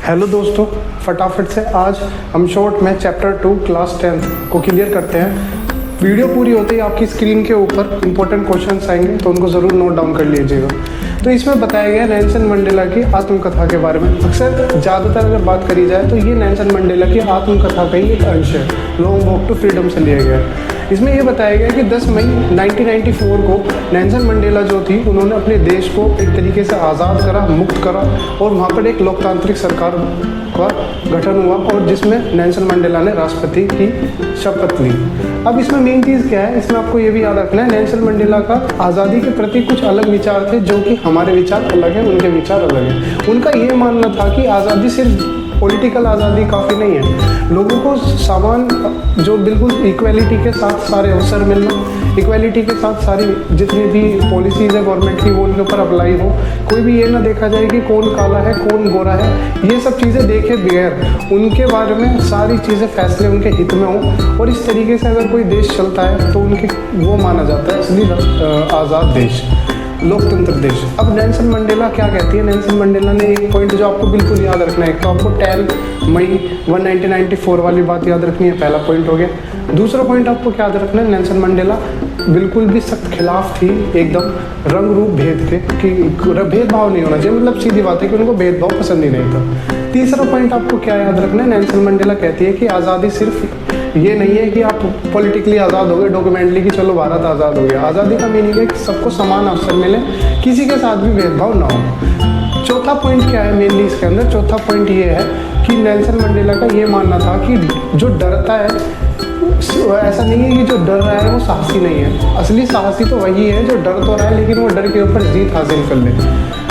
Hello दोस्तों, फटाफट से आज हम शॉर्ट में चैप्टर 2 क्लास 10 को क्लियर करते हैं। वीडियो पूरी होते ही आपकी स्क्रीन के ऊपर इंपॉर्टेंट क्वेश्चंस आएंगे, तो उनको ज़रूर नोट डाउन कर लीजिएगा। तो इसमें बताया गया नेल्सन मंडेला की आत्मकथा के बारे में। अक्सर ज़्यादातर अगर बात करी जाए तो ये नेल्सन मंडेला की आत्मकथा का ही एक अंश है, लॉन्ग वॉक टू फ्रीडम से लिया गया है। इसमें यह बताया गया कि 10 मई 1994 को नेल्सन मंडेला जो थी, उन्होंने अपने देश को एक तरीके से आज़ाद करा, मुक्त करा, और वहाँ पर एक लोकतांत्रिक सरकार का गठन हुआ, और जिसमें नेल्सन मंडेला ने राष्ट्रपति की शपथ ली। अब इसमें मेन चीज़ क्या है, इसमें आपको ये भी याद रखना है, नेल्सन मंडेला का आज़ादी के प्रति कुछ अलग विचार थे, जो कि हमारे विचार अलग हैं, उनके विचार अलग हैं। उनका ये मानना था कि आज़ादी सिर्फ पॉलिटिकल आज़ादी काफ़ी नहीं है, लोगों को समान, जो बिल्कुल इक्वलिटी के साथ सारे अवसर मिलना, इक्वलिटी के साथ सारी जितनी भी पॉलिसीज़ है गवर्नमेंट की, वो उनके ऊपर अप्लाई हो। कोई भी ये ना देखा जाए कि कौन काला है कौन गोरा है, ये सब चीज़ें देखे बगैर उनके बारे में सारी चीज़ें फैसले उनके हित में हो, और इस तरीके से अगर कोई देश चलता है तो उनके वो माना जाता है असली आज़ाद देश, लोकतंत्र देश। अब नेल्सन मंडेला क्या कहती है, नेल्सन मंडेला ने एक पॉइंट जो आपको बिल्कुल याद रखना है, तो आपको 10 मई 1994 वाली बात याद रखनी है, पहला पॉइंट हो गया। दूसरा पॉइंट आपको क्या याद रखना है, नेल्सन मंडेला बिल्कुल भी सख्त खिलाफ थी एकदम रंग रूप भेद के, कि भेदभाव नहीं होना चाहिए, मतलब सीधी बात है कि उनको भेदभाव पसंद ही नहीं था। तीसरा पॉइंट आपको क्या याद रखना है, नेल्सन मंडेला कहती है कि आज़ादी सिर्फ ये नहीं है कि आप पॉलिटिकली आज़ाद हो गए, डॉक्यूमेंटली कि चलो भारत आज़ाद हो गया। आज़ादी का मीनिंग है कि सबको समान अवसर मिले, किसी के साथ भी भेदभाव ना हो। चौथा पॉइंट क्या है मेनली इसके अंदर, चौथा पॉइंट ये है कि नेल्सन मंडेला का ये मानना था कि जो डरता है, ऐसा नहीं है कि जो डर रहा है वो साहसी नहीं है, असली साहसी तो वही है जो डर तो रहा है लेकिन वो डर के ऊपर जीत हासिल कर ले।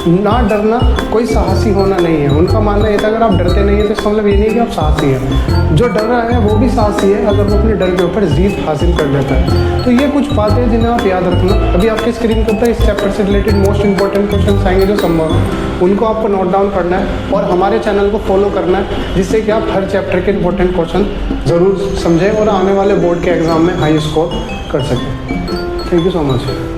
ना डरना कोई साहसी होना नहीं है। उनका मानना ये था अगर आप डरते नहीं है तो इसका मतलब ये नहीं कि आप साहसी हैं। जो डर रहा है वो भी साहसी है अगर वो अपने डर के ऊपर जीत हासिल कर लेता है। तो ये कुछ बातें हैं जिन्हें आप याद रखना। अभी आपके स्क्रीन के ऊपर इस चैप्टर से रिलेटेड मोस्ट इंपॉर्टेंट क्वेश्चन आएंगे जो संभव है, उनको आपको नोट डाउन करना है और हमारे चैनल को फॉलो करना है, जिससे कि आप हर चैप्टर के इंपॉर्टेंट क्वेश्चन ज़रूर समझें और आने वाले बोर्ड के एग्जाम में हाई स्कोर कर सकें। Thank you so much.